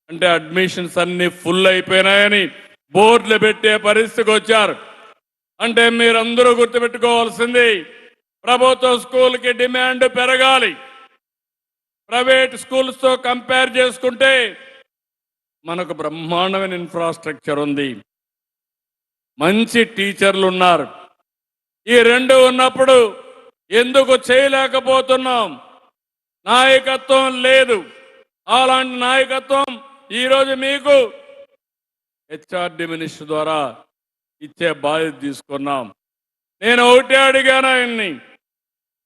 అంటే అడ్మిషన్స్ అన్ని ఫుల్ అయిపోయినాయని బోర్డులు పెట్టే పరిస్థితికి వచ్చారు. అంటే మీరందరూ గుర్తుపెట్టుకోవాల్సింది, ప్రభుత్వ స్కూల్కి డిమాండ్ పెరగాలి. ప్రైవేట్ స్కూల్స్తో కంపేర్ చేసుకుంటే మనకు బ్రహ్మాండమైన ఇన్ఫ్రాస్ట్రక్చర్ ఉంది, మంచి టీచర్లు ఉన్నారు. ఈ రెండు ఉన్నప్పుడు ఎందుకు చేయలేకపోతున్నాం? నాయకత్వం లేదు. అలాంటి నాయకత్వం ఈరోజు మీకు హెచ్ఆర్డి మినిస్టర్ ద్వారా ఇచ్చే బాధ్యత తీసుకున్నాం. నేను ఒకటే అడిగాను ఆయన్ని,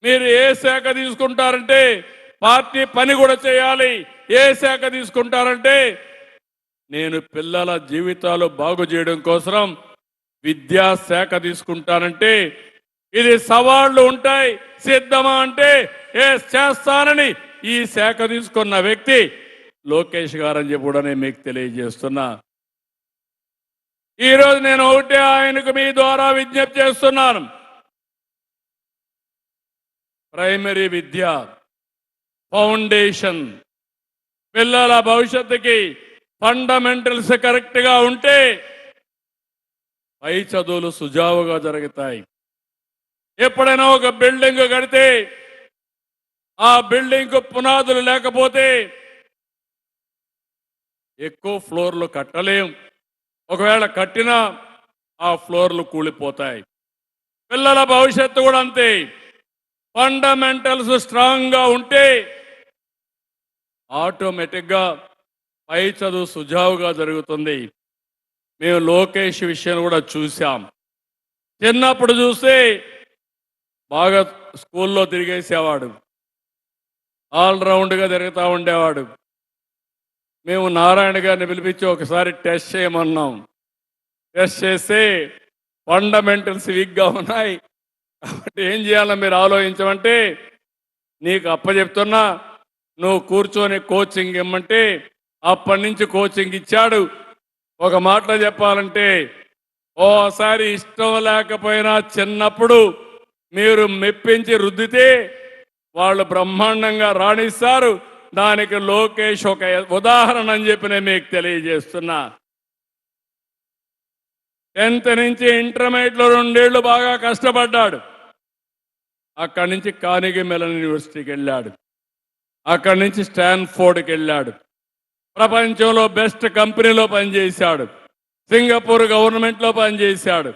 మీరు ఏ శాఖ తీసుకుంటారంటే పార్టీ పని కూడా చేయాలి. ఏ శాఖ తీసుకుంటారంటే నేను పిల్లల జీవితాలు బాగు చేయడం కోసం విద్యాశాఖ తీసుకుంటానంటే, ఇది సవాళ్లు ఉంటాయి, సిద్ధమా అంటే చేస్తానని ఈ శాఖ తీసుకున్న వ్యక్తి లోకేష్ గారని చెప్పి కూడా నేను మీకు తెలియజేస్తున్నా. ఈరోజు నేను ఒకటే ఆయనకు మీ ద్వారా విజ్ఞప్తి చేస్తున్నాను. ప్రైమరీ విద్య ఫౌండేషన్, పిల్లల భవిష్యత్తుకి ఫండమెంటల్స్ కరెక్ట్గా ఉంటే పై చదువులు సుజావుగా జరుగుతాయి. ఎప్పుడైనా ఒక బిల్డింగ్ కడితే ఆ బిల్డింగ్ పునాదులు లేకపోతే ఎక్కువ ఫ్లోర్లు కట్టలేం. ఒకవేళ కట్టినా ఆ ఫ్లోర్లు కూలిపోతాయి. పిల్లల భవిష్యత్తు కూడా అంతే. ఫండమెంటల్స్ స్ట్రాంగ్గా ఉంటే ఆటోమేటిక్గా పై చదువు సుజావుగా జరుగుతుంది. మేము లోకేష్ విషయం కూడా చూసాం. చిన్నప్పుడు చూస్తే బాగా స్కూల్లో తిరిగేసేవాడు, ఆల్రౌండ్గా తిరుగుతూ ఉండేవాడు. మేము నారాయణ గారిని పిలిపించి ఒకసారి టెస్ట్ చేయమన్నాం. టెస్ట్ చేస్తే ఫండమెంటల్స్ వీక్గా ఉన్నాయి కాబట్టి ఏం చేయాలో మీరు ఆలోచించమంటే, నీకు అప్పచెప్తున్నా, నువ్వు కూర్చొని కోచింగ్ ఇమ్మంటే అప్పటి నుంచి కోచింగ్ ఇచ్చాడు. ఒక మాటలో చెప్పాలంటే, ఓసారి ఇష్టం లేకపోయినా చిన్నప్పుడు మీరు మెప్పించి రుద్దితే వాళ్ళు బ్రహ్మాండంగా రాణిస్తారు. దానికి లోకేష్ ఒక ఉదాహరణ అని చెప్పి నేను మీకు తెలియజేస్తున్నా. 10th నుంచి ఇంటర్మీడియట్లో 2 ఏళ్ళు బాగా కష్టపడ్డాడు. అక్కడి నుంచి కార్నెగీ మెల్లన్ యూనివర్సిటీకి వెళ్ళాడు. అక్కడి నుంచి స్టాన్ఫోర్డ్కి వెళ్ళాడు. ప్రపంచంలో బెస్ట్ కంపెనీలో పనిచేశాడు. సింగపూర్ గవర్నమెంట్లో పనిచేశాడు.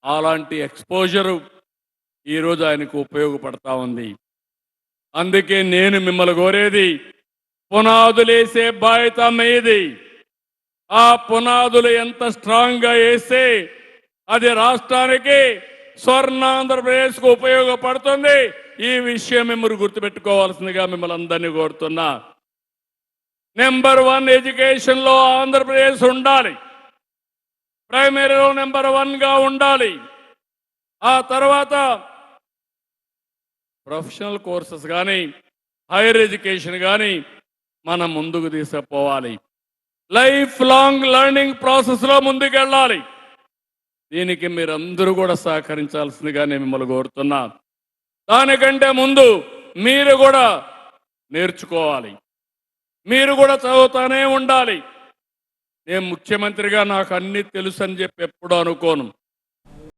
అలాంటి ఎక్స్పోజరు ఈరోజు ఆయనకు ఉపయోగపడతా ఉంది. అందుకే నేను మిమ్మల్ని కోరేది, పునాదులేసే బాధ్యత మీది. ఆ పునాదులు ఎంత స్ట్రాంగ్గా వేస్తే అది రాష్ట్రానికి, స్వర్ణాంధ్రప్రదేశ్కు ఉపయోగపడుతుంది. ఈ విషయం మీరు గుర్తుపెట్టుకోవాల్సిందిగా మిమ్మల్ని అందరినీ కోరుతున్నా. నెంబర్ 1 ఎడ్యుకేషన్లో ఆంధ్రప్రదేశ్ ఉండాలి. ప్రైమరీలో నెంబర్ 1గా ఉండాలి. ఆ తర్వాత ప్రొఫెషనల్ కోర్సెస్ కానీ, హైయర్ ఎడ్యుకేషన్ కానీ మనం ముందుకు తీసుకుపోవాలి. లైఫ్ లాంగ్ లెర్నింగ్ ప్రాసెస్లో ముందుకెళ్ళాలి. దీనికి మీరందరూ కూడా సహకరించాల్సిందిగా నేను మిమ్మల్ని కోరుతున్నా. దానికంటే ముందు మీరు కూడా నేర్చుకోవాలి, మీరు కూడా చదువుతానే ఉండాలి. నేను ముఖ్యమంత్రిగా నాకు అన్నీ తెలుసు అని చెప్పి ఎప్పుడూ అనుకోను.